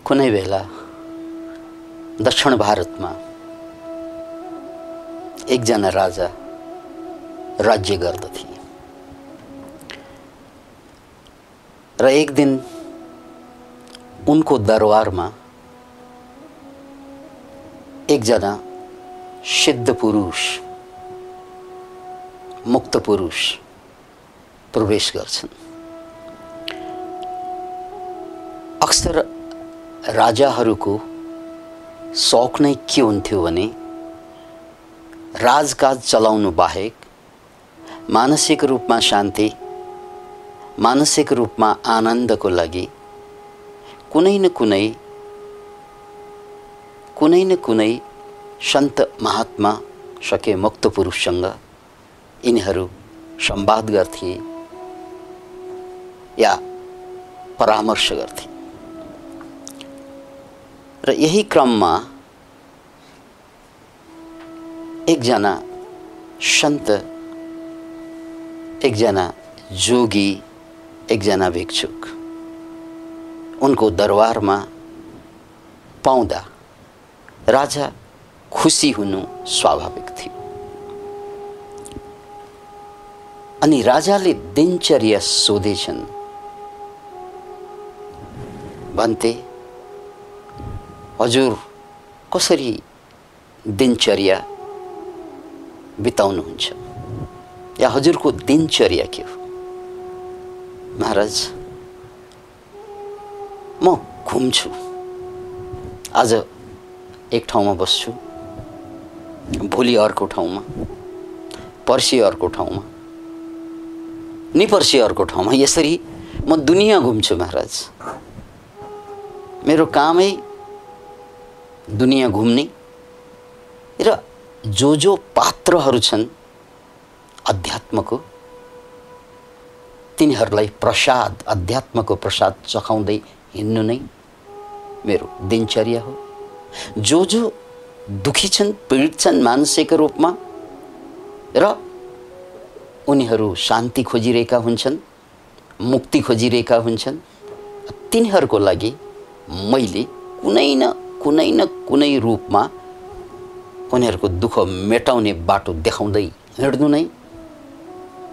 कुनै बेला दक्षिण भारतमा एकजना राजा राज्य गर्दथे र एक दिन उनको दरबारमा एकजना सिद्ध पुरुष, मुक्त पुरुष प्रवेश गर्छन्। अक्सर राजाहरूको शौक नै के हुन्थ्यो भने राजकाज चलाउनु बाहेक मानसिक रूपमा शान्ति, मानसिक रूपमा आनन्दको लागि कुनै न कुनै सन्त महात्मा सके मुक्त पुरुषसँग यिनीहरू संवाद गर्थे या परामर्श गर्थे। र यही क्रममा एकजना सन्त, एकजना जोगी, एकजना भिक्षुक उनको दरबारमा पाउँदा राजा खुसी हुनु स्वाभाविक थियो। अनि राजाले दिनचर्या सोधेछन्। भन्थे, हजुर कसरी दिनचर्या बिताउनुहुन्छ या हजुरको दिनचर्या के हो? महाराज, म घुम्छु, आज एक ठाउँमा बस्छु, भोलि अर्को ठाउँमा, पर्सि अर्को ठाउँमा, निपर्सि अर्को ठाउँमा, यसरी म दुनियाँ घुम्छु महाराज। मेरो कामै दुनियाँ घुम्ने र जो पात्रहरू छन् अध्यात्मको, तिनीहरूलाई प्रसाद, अध्यात्मको प्रसाद चखाउँदै हिँड्नु नै मेरो दिनचर्या हो। जो दुखी छन्, पीडित छन् मानसिक रूपमा र उनीहरू शान्ति खोजिरहेका हुन्छन्, मुक्ति खोजिरहेका हुन्छन्, तिनीहरूको लागि मैले कुनै न कुनै रूपमा उनीहरूको दुःख मेटाउने बाटो देखाउँदै हिँड्नु नै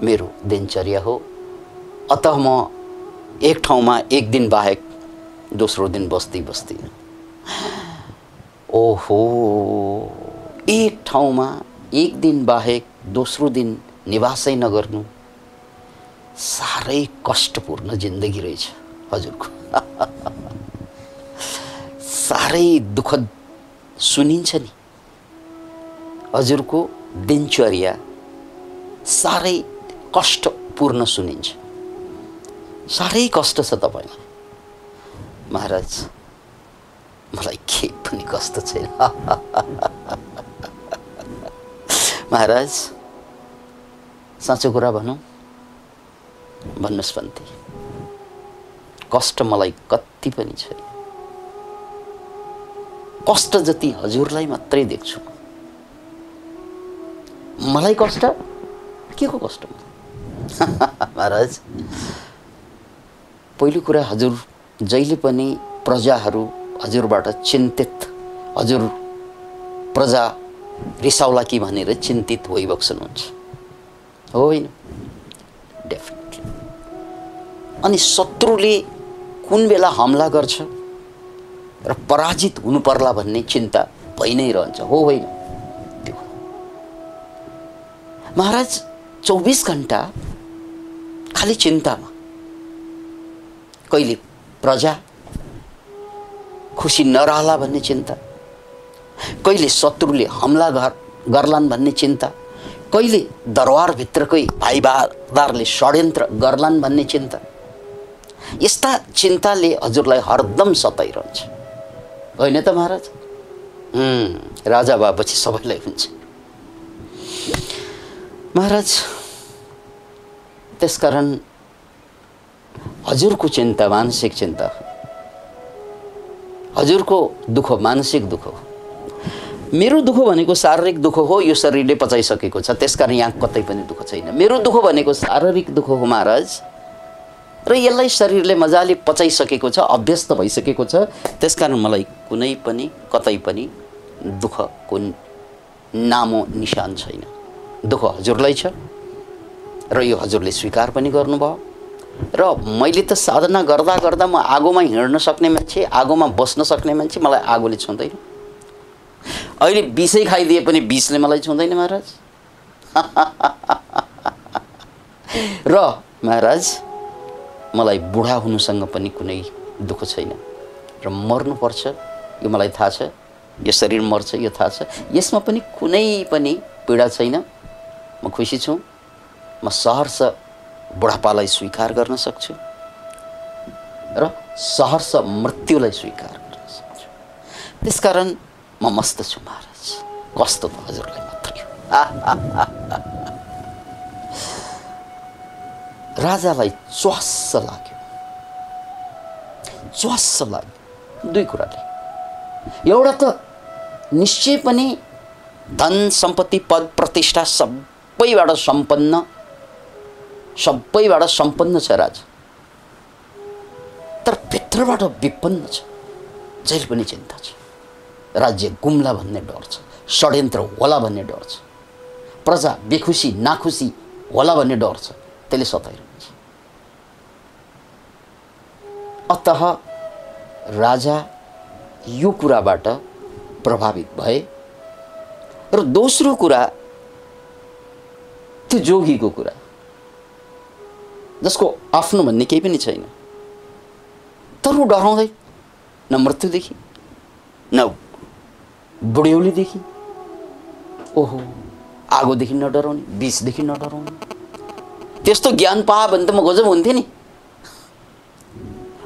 मेरो दिनचर्या हो। अतः म एक ठाउँमा एक दिन बाहेक दोस्रो दिन बस्दै ओहो, एक ठाउँमा एक दिन बाहेक दोस्रो दिन निवासै नगर्नु साह्रै कष्टपूर्ण जिन्दगी रहेछ हजुरको। साह्रै दुःखद सुनिन्छ नि हजुरको दिनचर्या, साह्रै कष्टपूर्ण सुनिन्छ। साह्रै कष्ट छ तपाईलाई। महाराज, मलाई के पनि कष्ट छैन। महाराज, साँचो कुरा भनौँ, भन्नुहोस् भन्थे, कष्ट मलाई कति पनि छैन। कष्ट जति हजुरलाई मात्रै देख्छु। मलाई कष्ट के को कष्ट? महाराज, पहिलो कुरा, हजुर जहिले पनि प्रजाहरू हजुरबाट चिन्तित, हजुर प्रजा रिसाउला कि भनेर चिन्तित भइबक्सनुहुन्छ, होइन? डेफिनेटली। अनि शत्रुले कुन बेला हमला गर्छ र पराजित हुनु पर्ला भन्ने चिन्ता भइ नै रहन्छ, हो होइन? त्यो महाराज 24 घण्टा खाली चिन्तामा। कहिले प्रजा खुसी नरहला भन्ने चिन्ता, कहिले शत्रुले हमला गर्लान् भन्ने चिन्ता, कहिले दरबारभित्रकै भाइबादारले षड्यन्त्र गर्लान् भन्ने चिन्ता। यस्ता चिन्ताले हजुरलाई हरदम सताइरहन्छ, होइन त महाराज? राजा भएपछि सबैलाई हुन्छ महाराज। त्यसकारण हजुरको चिन्ता मानसिक चिन्ता, हजुरको दुःख मानसिक दुःख हो। मेरो दुःख भनेको शारीरिक दुःख हो, यो शरीरले पचाइसकेको छ, त्यसकारण यहाँ कतै पनि दुःख छैन। मेरो दुःख भनेको शारीरिक दुःख हो महाराज। र यसलाई शरीरले मजाले पचाइसकेको छ, अभ्यस्त भइसकेको छ। त्यसकारण मलाई कुनै पनि कतै पनि दुःखको नामो निशान छैन। दुःख हजुरलाई छ र यो हजुरले स्वीकार पनि गर्नुभयो। र मैले त साधना गर्दा गर्दा म आगोमा हिँड्न सक्ने मान्छे, आगोमा बस्न सक्ने मान्छे, मलाई आगोले छुँदैन। अहिले विषै खाइदिए पनि विषले मलाई छुँदैन महाराज। र महाराज मलाई बुढा हुनुसँग पनि कुनै दुःख छैन र मर्नुपर्छ यो मलाई थाहा छ। यो शरीर मर्छ यो थाहा छ। यसमा पनि कुनै पनि पीडा छैन। म खुसी छु। म सहर्ष बुढापालाई स्वीकार गर्न सक्छु र सहर्ष मृत्युलाई स्वीकार गर्न सक्छु। त्यसकारण म मस्त छु महाराज। कस्तो त हजुरलाई मात्रै हो। राजालाई च्वास्स लाग्यो, च्वास्स लाग्यो दुई कुराले। एउटा त निश्चय पनि धन सम्पत्ति पद प्रतिष्ठा सबैबाट सम्पन्न छ राजा, तर भित्रबाट विपन्न छ। जहिले पनि चिन्ता छ। राज्य गुम्ला भन्ने डर छ, षड्यन्त्र होला भन्ने डर छ, प्रजा बेखुसी नाखुसी होला भन्ने डर छ। त्यसले सताइरहन्छ। अतः राजा यो कुराबाट प्रभावित भए। र दोस्रो कुरा त्यो जोगीको कुरा, जसको आफ्नो भन्ने केही पनि छैन, तर ऊ डराउँदै न मृत्युदेखि न बुढ्यौलीदेखि, ओहो आगोदेखि न डराउने, विषदेखि न डराउने। त्यस्तो ज्ञान पाए भने त म गजब हुन्थेँ नि।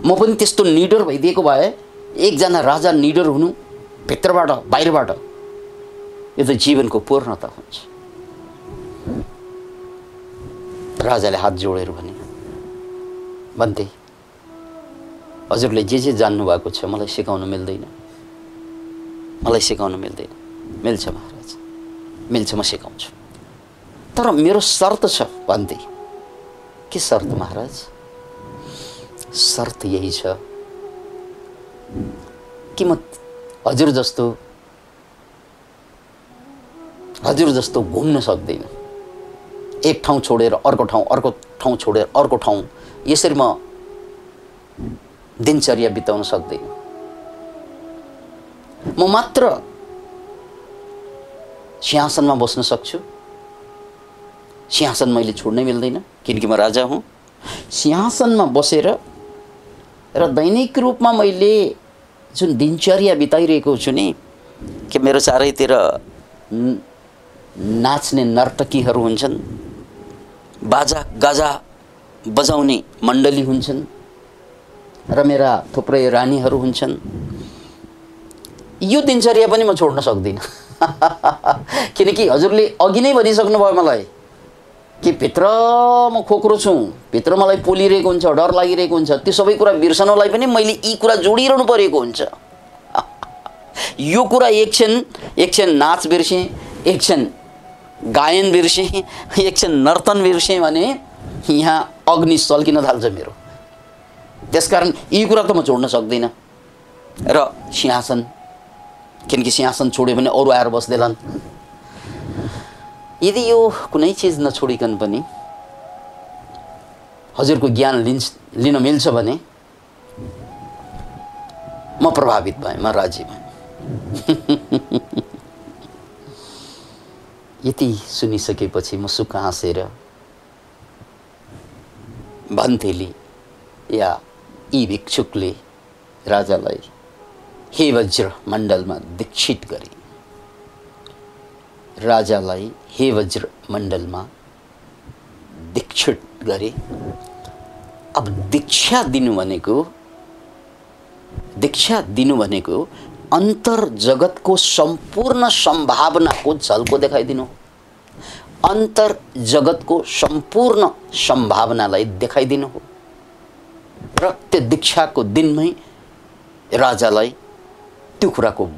म पनि त्यस्तो निडर भइदिएको भए, एकजना राजा निडर हुनु भित्रबाट बाहिरबाट, यो त जीवनको पूर्णता हुन्छ। राजाले हात जोडेर भन्थे, हजुरले जे जान्नु भएको छ मलाई सिकाउनु मिल्दैन, मलाई सिकाउनु मिल्दैन। मिल्छ महाराज, मिल्छ, म सिकाउँछु, तर मेरो शर्त छ भन्थे। के शर्त महाराज? शर्त यही छ कि म हजुर जस्तो घुम्न सक्दैन। एक ठाउँ छोडेर अर्को ठाउँ छोडेर अर्को ठाउँ, यसरी म दिनचर्या बिताउन सक्दैन। म मात्र सिंहासनमा बस्न सक्छु। सिंहासन मैले छोड्नै मिल्दैन, किनकि म राजा हुँ। सिंहासनमा बसेर र दैनिक रूपमा मैले जुन दिनचर्या बिताइरहेको छु नि, कि मेरो चारैतिर नाच्ने नर्तकीहरू हुन्छन्, बाजा गाजा बजाउने मण्डली हुन्छन्, र मेरा थुप्रै रानीहरू हुन्छन्। यो दिनचर्या पनि म छोड्न सक्दिनँ। किनकि हजुरले अघि नै भनिसक्नु भयो मलाई कि भित्र म खोक्रो छु, भित्र मलाई पोलिरहेको हुन्छ, डर लागिरहेको हुन्छ। त्यो सबै कुरा बिर्सनलाई पनि मैले यी कुरा जोडिरहनु परेको हुन्छ। यो कुरा एकछिन नाच बिर्सेँ, एकछिन गायन बिर्सेँ, एकछिन नर्तन बिर्सेँ भने यहाँ अग्नि सल्किन थाल्छ मेरो। त्यसकारण यी कुरा त म छोड्न सक्दिनँ। र सिंहासन, किनकि सिंहासन छोड्यो भने अरू आएर बस्दैलान्। यदि यो कुनै चिज नछोडिकन पनि हजुरको ज्ञान लिन मिल्छ भने म प्रभावित भएँ, म राजी भएँ। यति सुनिसकेपछि म सुख हाँसेर भन्थेली या यी भिक्षुकले राजालाई हे वज्र मण्डलमा दीक्षित गरे। राजालाई हे वज्र मण्डलमा दीक्षित गरे। अब दीक्षा दिनु भनेको अंतर जगतको सम्पूर्ण संभावनाको झल्को देखाइदिनु। अंतर जगतको सम्पूर्ण संभावनालाई देखाइदिनु हो। र त्यो दीक्षाको दिनमै राजालाई त्यो कुराको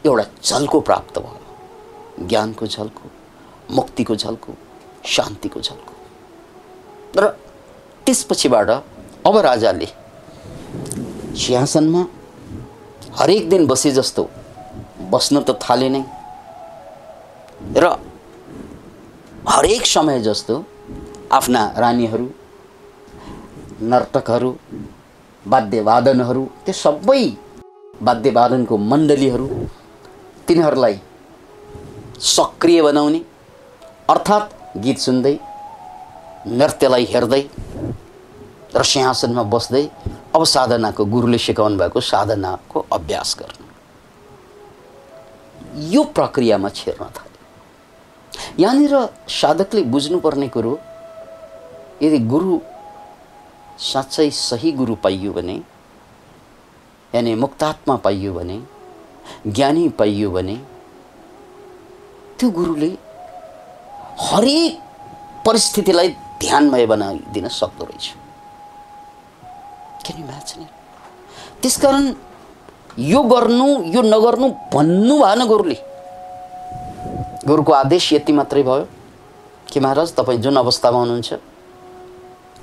एउटा झल्को प्राप्त भयो। ज्ञानको झल्को, मुक्तिको झल्को, शान्तिको झल्को। र त्यसपछिबाट अब राजाले सिंहासनमा हरेक दिन बसे जस्तो बस्न त थाले नै र हरेक समय जस्तो आफ्ना रानीहरू, नर्तकहरू, वाद्यवादनहरू, त्यो सबै वाद्यवादनको मण्डलीहरू तिनीहरूलाई सक्रिय बनाउने, अर्थात् गीत सुन्दै, नृत्यलाई हेर्दै र सिंहासनमा बस्दै अब साधनाको गुरुले सिकाउनु भएको साधनाको अभ्यास गर्नु, यो प्रक्रियामा छिर्न थाल्यो। यहाँनिर साधकले बुझ्नुपर्ने कुरो, यदि गुरु साँच्चै सही गुरु पाइयो भने, यानी मुक्तात्मा पाइयो भने, ज्ञानी पाइयो भने, त्यो गुरुले हरेक परिस्थितिलाई ध्यानमय बनाइदिन सक्दो रहेछ। Can you imagine? त्यसकारण यो गर्नु यो नगर्नु भन्नु भएन गुरुले। गुरुको आदेश यति मात्रै भयो कि महाराज तपाईँ जुन अवस्थामा हुनुहुन्छ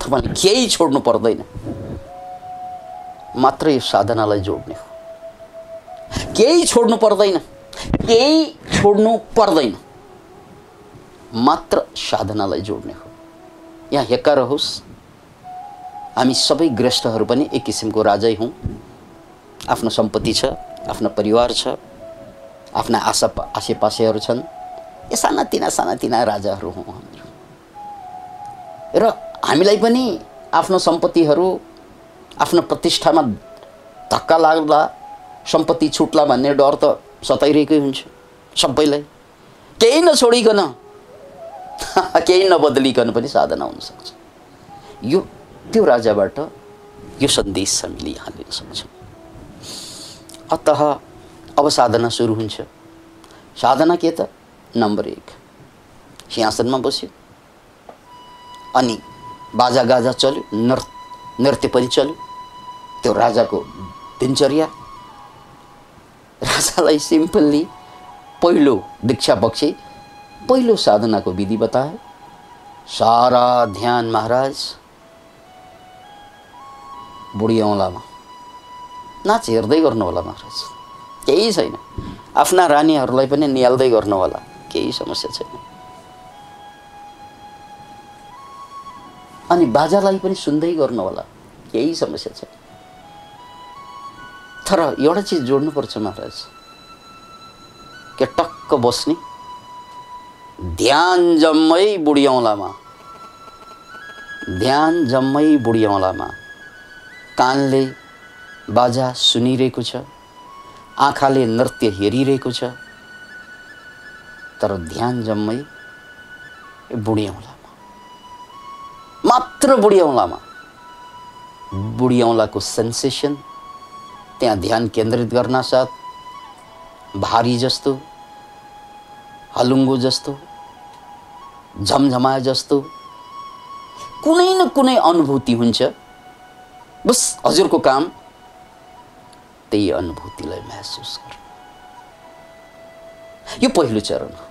तपाईँले केही छोड्नु पर्दैन, मात्र यो साधनालाई जोड्ने हो। केही छोड्नु पर्दैन, केही छोड्नु पर्दैन, मात्र साधनालाई जोड्ने हो। यहाँ हेक्का रहोस्, हामी सबै गृहस्थहरू पनि एक किसिमको राजै हौँ। आफ्नो सम्पत्ति छ, आफ्नो परिवार छ, आफ्ना आसेपासेहरू छन्, ये सानातिना राजाहरू हौँ हामीहरू। र हामीलाई पनि आफ्नो सम्पत्तिहरू, आफ्नो प्रतिष्ठामा धक्का लाग्ला, सम्पत्ति छुट्ला भन्ने डर त सताइरहेकै हुन्छ सबैलाई। केही नछोडिकन केही नबदलिकन पनि साधना हुन सक्छ। यो त्यो राजाबाट यो सन्देश हामीले यहाँ लिन सक्छौँ। अतः अब साधना सुरु हुन्छ। साधना के त? नम्बर 1, सिंहासनमा बस्यो, अनि बाजा गाजा चल्यो, नृत्य पनि चल्यो। त्यो राजाको दिनचर्या। राजालाई सिम्पल्ली पहिलो दीक्षा पक्षी, पहिलो साधनाको विधि बताए। सारा ध्यान महाराज बुढी औँलामा नाच हेर्दै गर्नु होला महाराज, केही छैन। आफ्ना रानीहरूलाई पनि निहाल्दै गर्नु होला, केही समस्या छैन। अनि बाजालाई पनि सुन्दै गर्नु होला, केही समस्या छैन। तर एउटा चिज जोड्नुपर्छ महाराज, के टक्क बस्ने, ध्यान जम्मै बुढी औँलामा, ध्यान जम्मै बुढी औँलामा। कानले बाजा सुनिरहेको छ, आँखाले नृत्य हेरिरहेको छ, तर ध्यान जम्मै बुढी औँलामा, मात्र बुढी औँलामा। बुढी औँलाको सेन्सेसन त्यहाँ ध्यान केन्द्रित गर्न साथ भारी जस्तो, हलुङ्गो जस्तो, झमझमाए जस्तो कुनै न कुनै अनुभूति हुन्छ। बस हजुरको काम त्यही अनुभूतिलाई महसुस गर्नु। यो पहिलो चरण हो।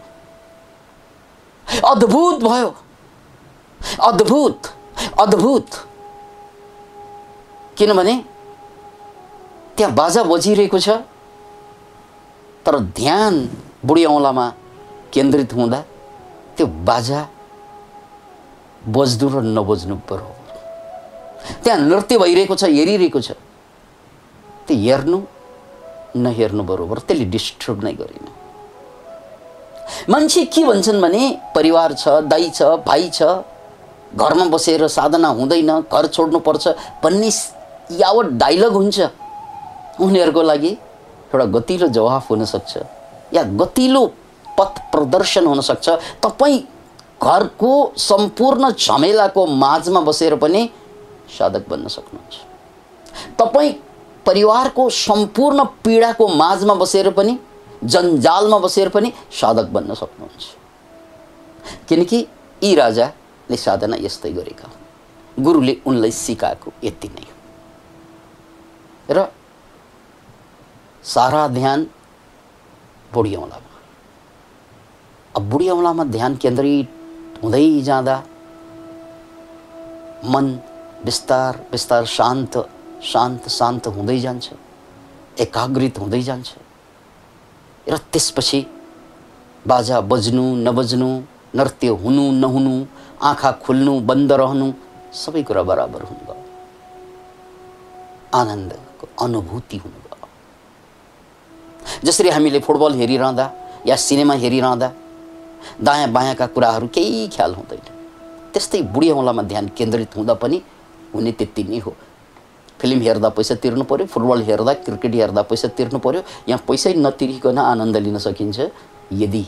अद्भुत भयो, अद्भुत अद्भुत। किनभने त्यहाँ बाजा बजिरहेको छ, तर ध्यान बुढी औँलामा केन्द्रित हुँदा त्यो बाजा बज्नु र नबज्नु बराबर। त्यहाँ नृत्य भइरहेको छ, हेरिरहेको छ, त्यो हेर्नु नहेर्नु बराबर, त्यसले डिस्टर्ब नै गरेन। मान्छे के भन्छन् भने परिवार छ, दाइ छ, भाइ छ, घरमा बसेर साधना हुँदैन, घर छोड्नु पर्छ भन्ने यावत डायलग हुन्छ, उनीहरूको लागि एउटा गतिलो जवाफ हुन सक्छ या गतिलो पथ प्रदर्शन हुन सक्छ। तपाईँ घरको सम्पूर्ण झमेलाको माझमा बसेर पनि साधक बन्न सक्नुहुन्छ। तपाईँ परिवारको सम्पूर्ण पीडाको माझमा बसेर पनि, जन्जालमा बसेर पनि साधक बन्न सक्नुहुन्छ। किनकि यी राजाले साधना यस्तै गरेका हुन्। गुरुले उनलाई सिकाएको यति नै हो। र सारा ध्यान बुढी औँलामा। अब बुढी औँलामा ध्यान केन्द्रित हुँदै जाँदा मन बिस्तार बिस्तार शान्त शान्त शान्त हुँदै जान्छ, एकाग्रित हुँदै जान्छ र त्यसपछि बाजा बज्नु नबज्नु, नृत्य हुनु नहुनु, आँखा खुल्नु बन्द रहनु, सबै कुरा बराबर हुनुभयो। आनन्दको अनुभूति हुनुभयो। जसरी हामीले फुटबल हेरिरहँदा या सिनेमा हेरिरहँदा दायाँ बायाँका कुराहरू केही ख्याल हुँदैन, त्यस्तै बुढी औँलामा ध्यान केन्द्रित हुँदा पनि हुने त्यति नै हो। फिल्म हेर्दा पैसा तिर्नु पर्यो, फुटबल हेर्दा क्रिकेट हेर्दा पैसा तिर्नु पर्यो। यहाँ पैसै नतिरिकन आनन्द लिन सकिन्छ यदि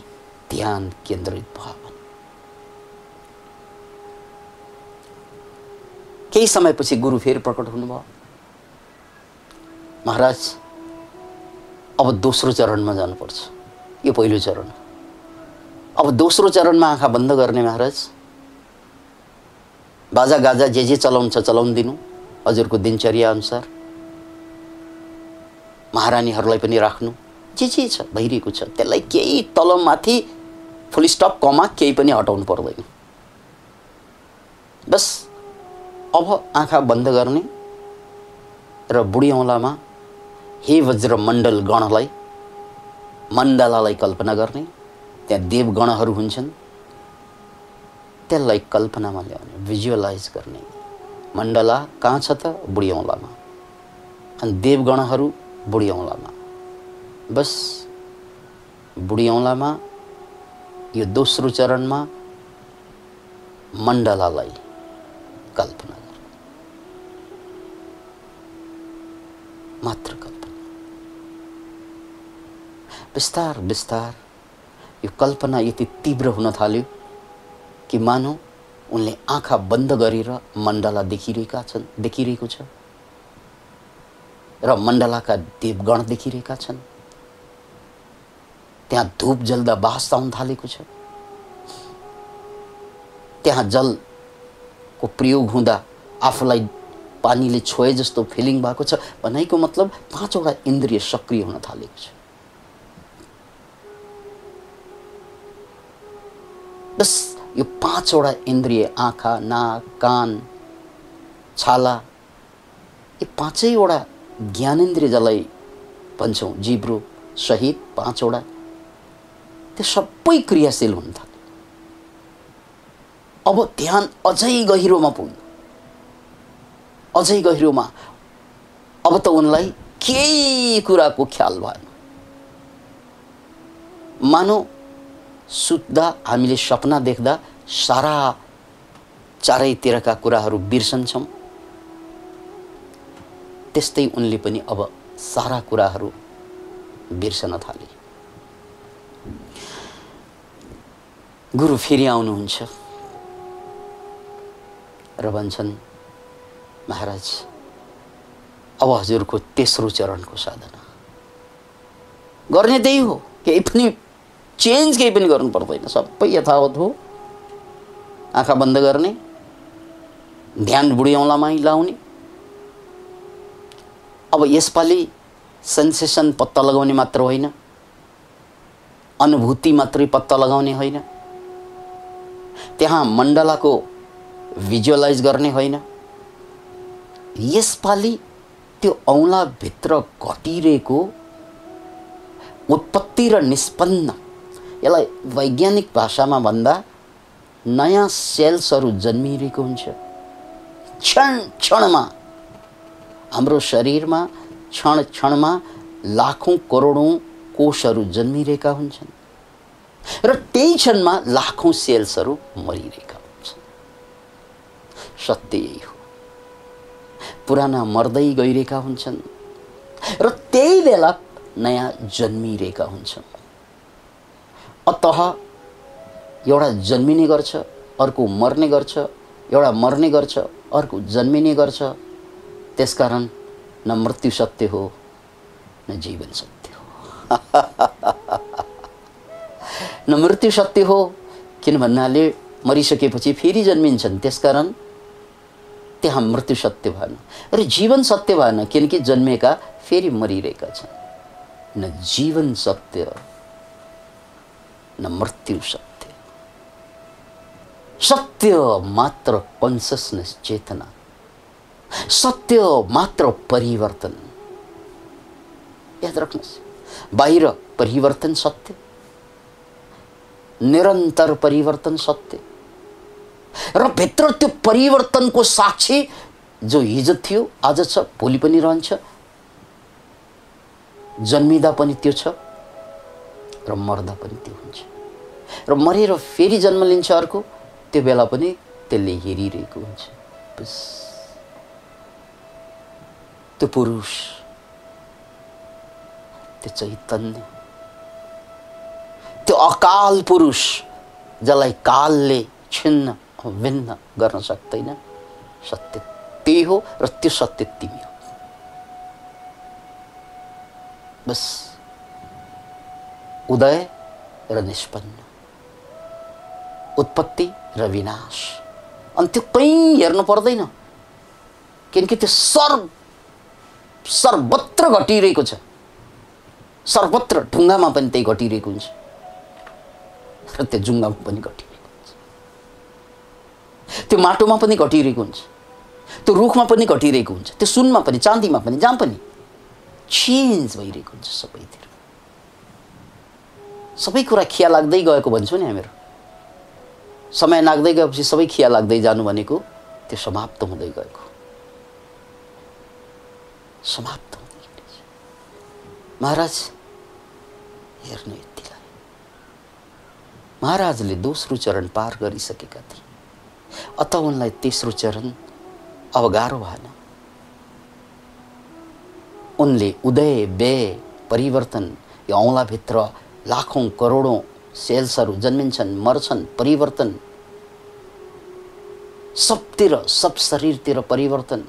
ध्यान केन्द्रित भयो भने। केही समयपछि गुरु फेरि प्रकट हुनुभयो। महाराज अब दोस्रो चरणमा जानुपर्छ, यो पहिलो चरण। अब दोस्रो चरणमा आँखा बन्द गर्ने महाराज, बाजा गाजा जे चलाउँछ चलाउन दिनु हजुरको दिनचर्या अनुसार। महारानीहरूलाई पनि राख्नु, जे छ भइरहेको छ त्यसलाई केही तलमाथि फुल स्टप कमा केही पनि हटाउनु पर्दैन। बस अब आँखा बन्द गर्ने र बुढी औँलामा हे वज्रमण्डल गणलाई, मण्डलालाई कल्पना गर्ने। त्यहाँ देवगणहरू हुन्छन्, त्यसलाई कल्पनामा ल्याउने, भिजुअलाइज गर्ने। मण्डला कहाँ छ त? बुढी औँलामा, अनि देवगणहरू बुढी औँलामा। बस बुढी औँलामा यो दोस्रो चरणमा मण्डलालाई कल्पना गर्ने, मात्र कल्पना। बिस्तार बिस्तार यो कल्पना यति तीव्र हुन थाल्यो कि मानौ उनले आँखा बन्द गरेर मण्डला देखिरहेको छ र मण्डलाका देवगण देखिरहेका छन्। त्यहाँ धूप जल्दा बास आउन थालेको छ। त्यहाँ जलको प्रयोग हुँदा आफूलाई पानीले छोए जस्तो फिलिङ भएको छ। भनाइको मतलब 5 वटा इन्द्रिय सक्रिय हुन थालेको छ। बस यो 5 वटा इन्द्रिय, आँखा, नाक, कान, छाला, यो 5 वटा ज्ञानेन्द्रिय जसलाई भन्छौँ जिब्रो सहित 5 वटा, त्यो सबै क्रियाशील हुन थाल्यो। अब ध्यान अझै गहिरोमा पुग्यो, अझै गहिरोमा। अब त उनलाई केही कुराको ख्याल भएन। मानौ सुत्दा हामीले सपना देख्दा सारा चारैतिरका कुराहरू बिर्सन्छौँ, त्यस्तै उनले पनि अब सारा कुराहरू बिर्सन थाले। गुरु फेरि आउनुहुन्छ र भन्छन्, महाराज अब हजुरको तेस्रो चरणको साधना गर्ने त्यही हो, केही पनि चेन्ज केही पनि गर्नु पर्दैन, सबै यथावत हो। आँखा बन्द गर्ने, ध्यान बुढी औँलामै लाउने। अब यसपालि सेन्सेसन पत्ता लगाउने मात्र होइन, अनुभूति मात्रै पत्ता लगाउने होइन, त्यहाँ मण्डलाको भिजुअलाइज गर्ने होइन। यसपालि त्यो औँलाभित्र घटिरहेको उत्पत्ति र निष्पन्न, यसलाई वैज्ञानिक भाषामा भन्दा नयाँ सेल्सहरू जन्मिरहेको हुन्छ। क्षण क्षणमा हाम्रो शरीरमा क्षण क्षणमा लाखौं करोडौं कोषहरू जन्मिरहेका हुन्छन् र त्यही क्षणमा लाखौं सेल्सहरू मरिरहेका हुन्छन्। सत्य यही हो। पुराना मर्दै गइरहेका हुन्छन् र त्यही बेला नयाँ जन्मिरहेका हुन्छन्। अतः एउटा जन्मिने गर्छ, अर्को मर्ने गर्छ, एउटा मर्ने गर्छ, अर्को जन्मिने गर्छ। त्यसकारण न मृत्यु सत्य हो न जीवन सत्य हो। न मृत्यु सत्य हो, किन भन्नाले मरिसकेपछि फेरि जन्मिन्छन्, त्यसकारण त्यहाँ मृत्यु सत्य भएन। र जीवन सत्य भएन, किनकि जन्मेका फेरि मरिरहेका छन्। न जीवन सत्य न मृत्यु सत्य, सत्य मात्र कन्सियसनेस, चेतना। सत्य मात्र परिवर्तन। याद राख्नुहोस्, बाहिर परिवर्तन सत्य, निरन्तर परिवर्तन सत्य, र भित्र त्यो परिवर्तनको साक्षी जो हिजो थियो आज छ भोलि पनि रहन्छ, जन्मिदा पनि त्यो छ र मर्दा पनि त्यो हुन्छ, र मरेर फेरि जन्म लिन्छ अर्को, त्यो बेला पनि त्यसले हेरिरहेको हुन्छ। बस त्यो पुरुष, त्यो चैतन्य, त्यो अकाल पुरुष जसलाई कालले छिन्न भिन्न गर्न सक्दैन, सत्य त्यही हो र त्यो सत्य तिमी हो। बस उदय र निष्पन्न, उत्पत्ति र विनाश, अनि त्यो कहीँ हेर्नु पर्दैन, किनकि त्यो सर्वत्र घटिरहेको छ। सर्वत्र ढुङ्गामा पनि त्यही घटिरहेको हुन्छ र त्यो जुङ्गामा पनि घटिरहेको हुन्छ, त्यो माटोमा पनि घटिरहेको हुन्छ, त्यो रुखमा पनि घटिरहेको हुन्छ, त्यो सुनमा पनि चाँदीमा पनि जहाँ पनि चेन्ज भइरहेको हुन्छ। सबैतिर सबै कुरा खिया लाग्दै गएको भन्छौँ नि हामीहरू। समय नाग्दै गएपछि सबै खिया लाग्दै जानु भनेको त्यो समाप्त हुँदै गएको, समाप्त हुँदै गएको। महाराज हेर्नु यतिलाई, महाराजले दोस्रो चरण पार गरिसकेका थिए, अत उनलाई तेस्रो चरण अब गाह्रो भएन। उनले उदय व्यय परिवर्तन, यो औँलाभित्र लाखौं करोडौं सेल्सहरू जन्मिन्छन्, मर्छन्, परिवर्तन सबतिर, सब शरीरतिर परिवर्तन,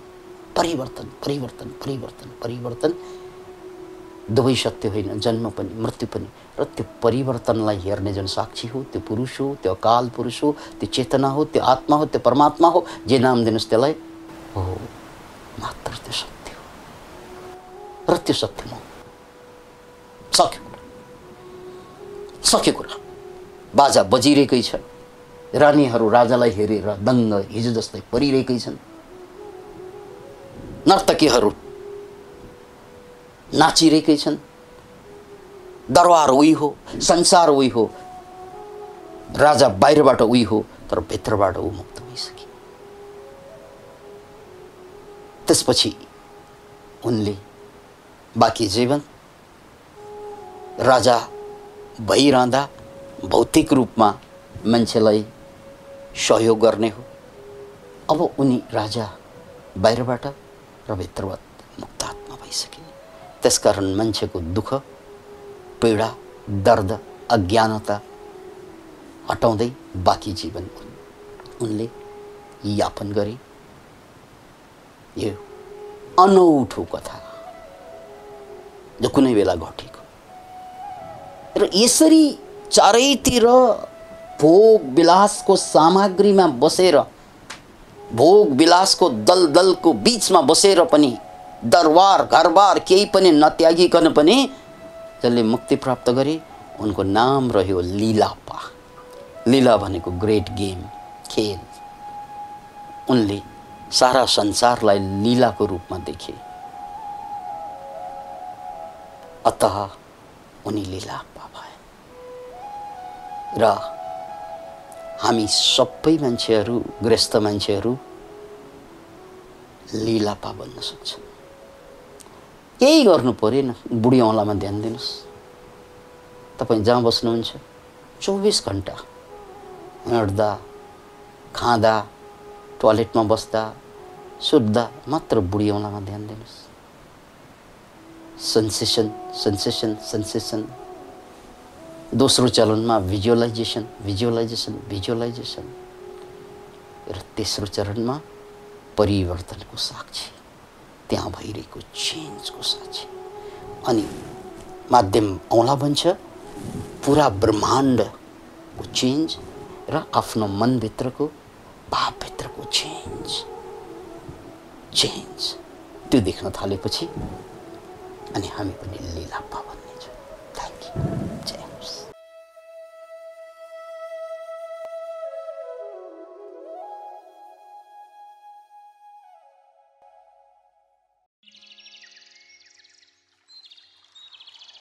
परिवर्तन परिवर्तन परिवर्तन परिवर्तन, दुवै सत्य होइन, जन्म पनि मृत्यु पनि। र त्यो परिवर्तनलाई हेर्ने जुन साक्षी हो त्यो पुरुष हो, त्यो अकाल पुरुष हो, त्यो चेतना हो, त्यो आत्मा हो, त्यो परमात्मा हो, जे नाम दिनुहोस् त्यसलाई, हो मात्र त्यो सत्य हो र त्यो सत्यमा सक्यो सक्यो कुरा। बाजा बजिरहेकै छ, रानीहरू राजालाई हेरेर दङ्ग हिजो जस्तै परिरहेकै छन्, नर्तकीहरू नाचिरहेकै छन्, दरबार उही हो, संसार उही हो, राजा बाहिरबाट उही हो तर भित्रबाट ऊ मुक्त भइसके। त्यसपछि उनले बाँकी जीवन राजा भइरहँदा भौतिक रूपमा मान्छेलाई सहयोग गर्ने हो। अब उनी राजा बाहिरबाट र भित्रबाट मुक्तात्मा भइसके। त्यसकारण मान्छेको दुःख, पीडा, दर्द, अज्ञानता हटाउँदै बाँकी जीवन उनले यापन गरे। यो अनौठो कथा जो कुनै बेला घटेको र यसरी चारैतिर भोग विलासको सामग्रीमा बसेर, भोग विलासको दलदलको बीचमा बसेर पनि, दरबार घरबार केही पनि नत्यागिकन पनि जसले मुक्ति प्राप्त गरे उनको नाम रह्यो लीलापा। लीला भनेको ग्रेट गेम, खेल। उनले सारा संसारलाई लीलाको रूपमा देखे, अतः उनी लीलापा भए। र हामी सबै मान्छेहरू, गृहस्थ मान्छेहरू लीलापा बन्न सक्छन्। केही गर्नु परेन, बुढी औँलामा ध्यान दिनुहोस्। तपाईँ जहाँ बस्नुहुन्छ 24 घण्टा हिँड्दा, खाँदा, टोयलेटमा बस्दा, सुत्दा मात्र बुढी औँलामा ध्यान दिनुहोस्। Sensation sensation sensation. दोस्रो चरणमा भिजुअलाइजेसन भिजुअलाइजेसन भिजुअलाइजेसन, र तेस्रो चरणमा परिवर्तनको साक्षी, त्यहाँ भइरहेको चेन्जको साक्षी। अनि माध्यम औँला बन्छ पुरा ब्रह्माण्डको चेन्ज र आफ्नो मनभित्रको भावभित्रको चेन्ज त्यो देख्न थालेपछि अनि हामी पनि लीलापा